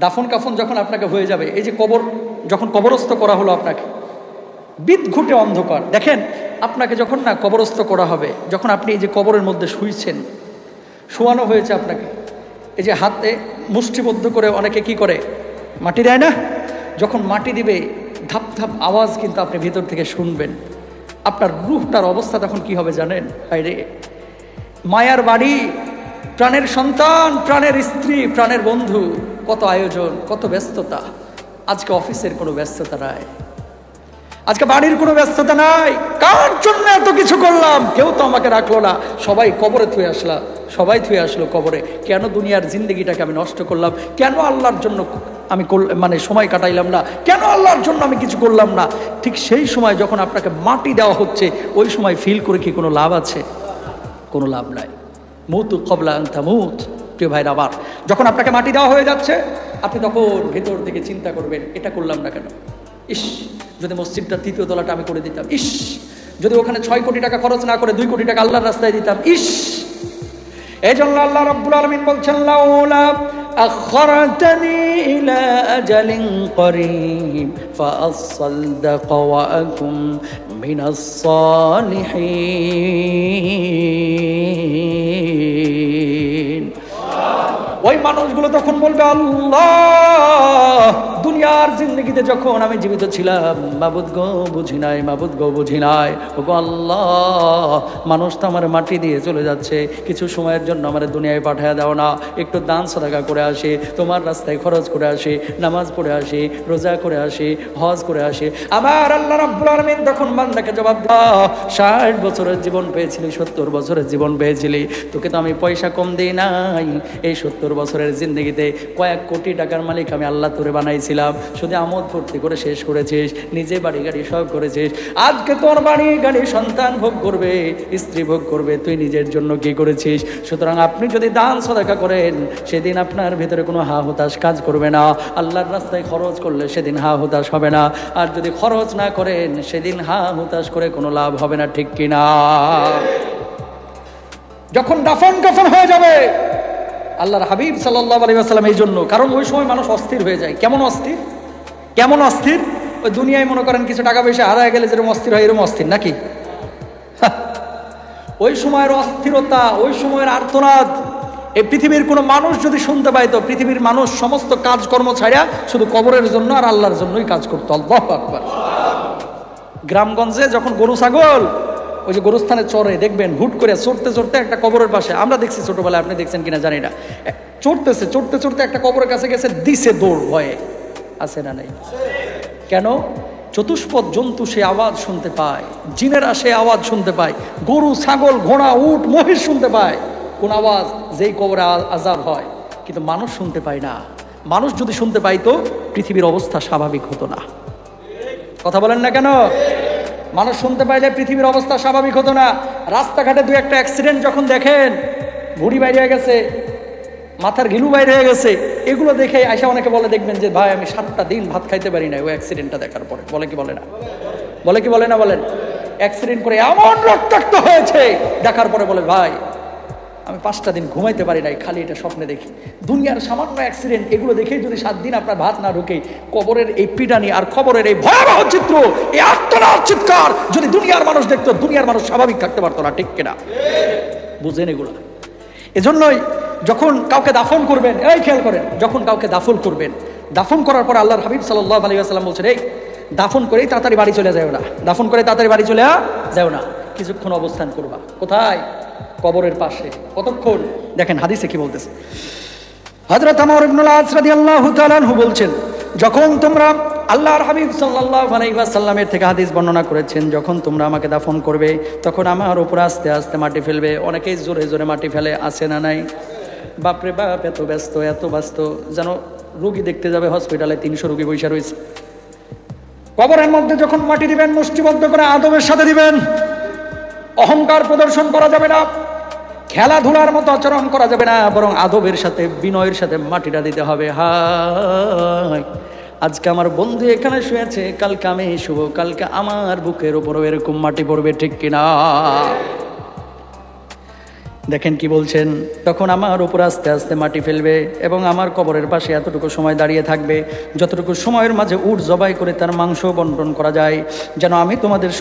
দাফন কাফন যখন আপনাকে হয়ে যাবে, এই যে কবর যখন কবরস্থ করা হলো আপনাকে, বিদঘুটে অন্ধকার, দেখেন আপনাকে যখন না কবরস্থ করা হবে, যখন আপনি এই যে কবরের মধ্যে শুইছেন, শোয়ানো হয়েছে আপনাকে, এই যে হাতে মুষ্টিবদ্ধ করে অনেকে কি করে, মাটি দেয় না, যখন মাটি দিবে ধাপ ধাপ আওয়াজ কিন্তু আপনি ভিতর থেকে শুনবেন। আপনার রূহটার অবস্থা তখন কি হবে জানেন? আরে মায়ার বাড়ি, প্রাণের সন্তান, প্রাণের স্ত্রী, প্রাণের বন্ধু, কত আয়োজন, কত ব্যস্ততা। আজকে অফিসের কোনো ব্যস্ততা নাই, আজকে বাড়ির কোনো ব্যস্ততা নাই। কার জন্য এত কিছু করলাম? কেউ তো আমাকে রাখলো না, সবাই কবরে থুয়ে আসলাম, সবাই থুয়ে আসলো কবরে। কেন দুনিয়ার জিন্দগিটাকে আমি নষ্ট করলাম? কেন আল্লাহর জন্য আমি মানে সময় কাটাইলাম না? কেন আল্লাহর জন্য আমি কিছু করলাম না? ঠিক সেই সময় যখন আপনাকে মাটি দেওয়া হচ্ছে, ওই সময় ফিল করে কি কোনো লাভ আছে? কোনো লাভ নাই। মউতু ক্বাবলা আন তামুত। প্রিয় ভাইরা, আবার যখন আপনাকে মাটি দেওয়া হয়ে যাচ্ছে, আপনি তখন ভেতর থেকে চিন্তা করবেন, এটা করলাম না কেন? ইস, যদি মসজিদটার ৩য় তলাটা আমি করে দিতাম। ইস, যদি ওখানে ৬ কোটি টাকা খরচ না করে ২ কোটি টাকা আল্লাহর রাস্তায় দিতাম। ইস, এই জন্য আল্লাহ রাব্বুল আলামিন বলছেন, লাউলা আখরতনি ইলা আজালিন করিব ফাআসসাদদাক ওয়া আকুম মিনাস সালিহিন। ওই মানুষগুলো তখন বলবে, আল্লাহ, দুনিয়ার জিন্দগিতে যখন আমি জীবিত ছিলাম, মাবুদ গো বুঝি নাই, মাবুদ গো বুঝি নাই। ওগো আল্লাহ, মানুষ তো আমার মাটি দিয়ে চলে যাচ্ছে, কিছু সময়ের জন্য আমার দুনিয়ায় পাঠায় দাও না, একটু দান সাদাকা করে আসে, তোমার রাস্তায় খরচ করে আসে, নামাজ পড়ে আসে, রোজা করে আসে, হজ করে আসে। আমার আল্লাহ রাব্বুল আলামিন তখন বান্দাকে জবাব দাও, ৬০ বছরের জীবন পেয়েছিলি, ৭০ বছরের জীবন পেয়েছিলি, তোকে তো আমি পয়সা কম দিই নাই। এই ৭০ বছরের জিন্দগিতে কয়েক কোটি টাকার মালিক আমি আল্লাহ তোরে বানাইছিলাম, শুধু আমোদ ফুর্তি করে শেষ করেছিস, নিজে বাড়ি গাড়ি সব করেছিস। আজকে তোর বাড়ি গাড়ি সন্তান ভোগ করবে, স্ত্রী ভোগ করবে, তুই নিজের জন্য কি করেছিস? সুতরাং আপনি যদি দান সাদাকা করেন, সেদিন আপনার ভিতরে কোনো হা হুতাশ কাজ করবে না। আল্লাহর রাস্তায় খরচ করলে সেদিন হা হুতাশ হবে না, আর যদি খরচ না করেন সেদিন হা হুতাশ করে কোনো লাভ হবে না, ঠিক কিনা? যখন দাফন কাফন হয়ে যাবে, আল্লাহর হাবিব সাল্লাল্লাহু আলাইহি ওয়াসাল্লাম এই জন্য, কারণ ওই সময় মানুষ অস্থির হয়ে যায়। কেমন অস্থির? কেমন অস্থির? ওই দুনিয়ায় মনে করেন কিছু টাকা পয়সা হারায় গেলে যেরকম অস্থির হয়, এরকম অস্থির নাকি? ওই সময়ের অস্থিরতা, ওই সময়ের আর্তনাদ এই পৃথিবীর কোনো মানুষ যদি শুনতে পাইতো, পৃথিবীর মানুষ সমস্ত কাজকর্ম ছাড়া শুধু কবরের জন্য আর আল্লাহর জন্যই কাজ করতো। আল্লাহু আকবার। গ্রামগঞ্জে যখন গরু ছাগল ওই যে গরুস্থানে চড়ে, দেখবেন হুট করে চড়তে চড়তে একটা কবরের পাশে, আমরা দেখছি ছোটবেলায়, আপনি দেখছেন কিনা জানি না, চড়তেছে চড়তে চড়তে একটা কবরের কাছে গেছে, দিছে দৌড়, ভয়ে। আছে না নাই? কেন? চতুষ্পদ জন্তু সে আওয়াজ শুনতে পায়, জিনেরা সে আওয়াজ শুনতে পায়, গরু ছাগল ঘোড়া উট মহিষ শুনতে পায় কোন আওয়াজ, যেই কবরে আযাব হয়, কিন্তু মানুষ শুনতে পায় না। মানুষ যদি শুনতে পাইতো, পৃথিবীর অবস্থা স্বাভাবিক হতো না। কথা বলেন না কেন? মানুষ শুনতে পাইলে পৃথিবীর অবস্থা স্বাভাবিক হতো না। রাস্তাঘাটে ২-১টা অ্যাক্সিডেন্ট যখন দেখেন, ভুঁড়ি বাইরে হয়ে গেছে, মাথার ঘিলু বাইরে হয়ে গেছে, এগুলো দেখে আয়সা অনেকে বলে, দেখবেন যে ভাই আমি 7টা দিন ভাত খাইতে পারি না ওই অ্যাক্সিডেন্টটা দেখার পরে। বলে কি বলে না? বলে কি বলে না? বলেন। অ্যাক্সিডেন্ট করে এমন রক্তাক্ত হয়েছে, দেখার পরে বলে ভাই আমি 5টা দিন ঘুমাইতে পারি নাই, খালি এটা স্বপ্নে দেখি। দুনিয়ার সামান্য অ্যাক্সিডেন্ট, এগুলো দেখেই যদি 7 দিন আপনার ভাত না ঢুকে, কবরের এই পিডানি আর খবরের এই ভয়াবহ চিত্র, এই আর্তনাদ চিৎকার যদি দুনিয়ার মানুষ দেখতো, দুনিয়ার মানুষ স্বাভাবিক থাকতে পারতো না, ঠিক কিনা? বুঝেন এগুলো? এজন্যই যখন কাউকে দাফন করবেন, এই খেয়াল করেন, যখন কাউকে দাফন করবেন, দাফন করার পর আল্লাহর হাবিব সাল্লাল্লাহু আলাইহি ওয়াসাল্লাম বলছেন, এই দাফন করেই তাড়াতাড়ি বাড়ি চলে যাও না, দাফন করে তাড়াতাড়ি বাড়ি চলে যাও না, কিছুক্ষণ অবস্থান করবা। কোথায়? কবরের পাশে। কতক্ষণ? দেখেন হাদিসে কি বলতেছে। হযরত আমর ইবনুল আস রাদিয়াল্লাহু তাআলা আনহু বলছেন, যখন তোমরা, আল্লাহর হাবিব সাল্লাল্লাহু আলাইহি ওয়াসাল্লামের থেকে হাদিস বর্ণনা করেছেন, যখন তোমরা আমাকে দাফন করবে, তখন আমার উপর আস্তে আস্তে মাটি ফেলবে। অনেকেই জোরে জোরে মাটি ফেলে, আছে না নাই? বাপরে বাপ, এত ব্যস্ত, এত ব্যস্ত, যেন রোগী দেখতে যাবে হসপিটালে, 300 রোগী বসে রয়েছে। কবরের মধ্যে যখন মাটি দিবেন, মুষ্টিবদ্ধ করে আদবের সাথে দিবেন, অহংকার প্রদর্শন করা যাবে না, খেলাধুলার মতো আচরণ করা যাবে না, বরং আদবের সাথে, বিনয়ের সাথে মাটিটা দিতে হবে। হায়, আজকে আমার বন্ধু এখানে শুয়েছে, কালকে আমি শুভ, কালকে আমার বুকের উপরও এরকম মাটি পড়বে, ঠিক কিনা? দেখেন কি বলছেন, তখন আমার উপর আস্তে আস্তে মাটি ফেলবে এবং আমার কবরের পাশে এতটুকু সময় দাঁড়িয়ে থাকবে যতটুকু সময়ের মাঝে উট জবাই করে তার মাংস বন্টন করা যায়, যেন আমি তোমাদের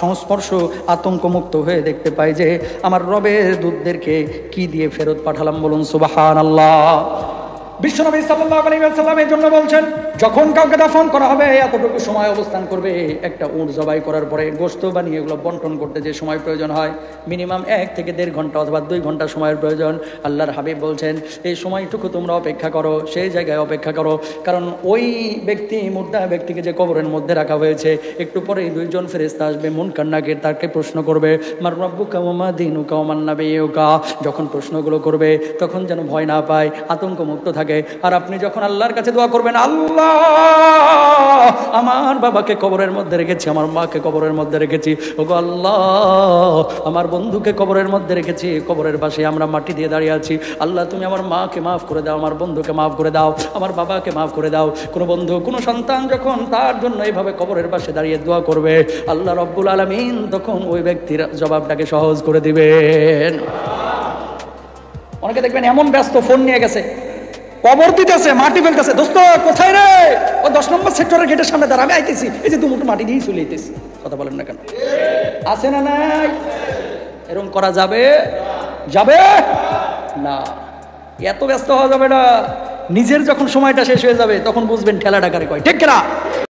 সংস্পর্শ আতঙ্কমুক্ত হয়ে দেখতে পাই যে আমার রবের দূতদেরকে কি দিয়ে ফেরত পাঠালাম। বলুন সুবহানাল্লাহ। বিশ্বনবী সাল্লাল্লাহু আলাইহি ওয়াসাল্লাম এই জন্য বলছেন, যখন কাউকে দাফন করা হবে এতটুকু সময় অবস্থান করবে। একটা উট জবাই করার পরে গোশত বানিয়ে এগুলো বন্টন করতে যে সময় প্রয়োজন হয় মিনিমাম 1 থেকে 1.5 ঘন্টা অথবা 2 ঘন্টা সময়ের প্রয়োজন। আল্লাহর হাবিব বলছেন, এই সময়টুকু তোমরা অপেক্ষা করো, সেই জায়গায় অপেক্ষা করো, কারণ ওই ব্যক্তি মুর্দা ব্যক্তিকে যে কবরের মধ্যে রাখা হয়েছে একটু পরেই 2 জন ফেরেশতা আসবে, মুনকার নাকির, তাকে প্রশ্ন করবে মার রাব্বুকা ওয়া মা দীনুকা ওয়া মান নাবিয়ুকা। যখন প্রশ্নগুলো করবে তখন যেন ভয় না পায়, আতঙ্কমুক্ত থাকে। আর আপনি যখন আল্লাহর কাছে দোয়া করবেন, আল্লাহ আমার বাবাকে কবরের মধ্যে রেখেছি, আমার মাকে কবরের মধ্যে রেখেছি, ওগো আল্লাহ আমার বন্ধুকে কবরের মধ্যে রেখেছি, কবরের পাশে আমরা মাটি দিয়ে দাঁড়িয়ে আছি, আল্লাহ তুমি আমার মাকে মাফ করে দাও, আমার বন্ধুকে মাফ করে দাও, আমার বাবাকে মাফ করে দাও। কোনো বন্ধু কোনো সন্তান যখন তার জন্য এইভাবে কবরের পাশে দাঁড়িয়ে দোয়া করবে, আল্লাহ রব্বুল আলামিন তখন ওই ব্যক্তির জবাবটাকে সহজ করে দিবেন। অনেকে দেখবেন এমন ব্যস্ত, ফোন নিয়ে গেছে, কবর দিতেছে, মাটি ফেলতেছে, দোস্ত কোথায় রে, ও 10 নম্বর সেক্টরের গেটের সামনে দাঁড়া, আমি আইতেছি, এই যে দুমুটো মাটি দিয়ে চলে যেতেছি। কথা বলেন না কেন? আছে না নাই? এরকম করা যাবে? যাবে না, এত ব্যস্ত হওয়া যাবে না। নিজের যখন সময়টা শেষ হয়ে যাবে তখন বুঝবেন ঠেলা ডাকারে কয়, ঠিক কিনা?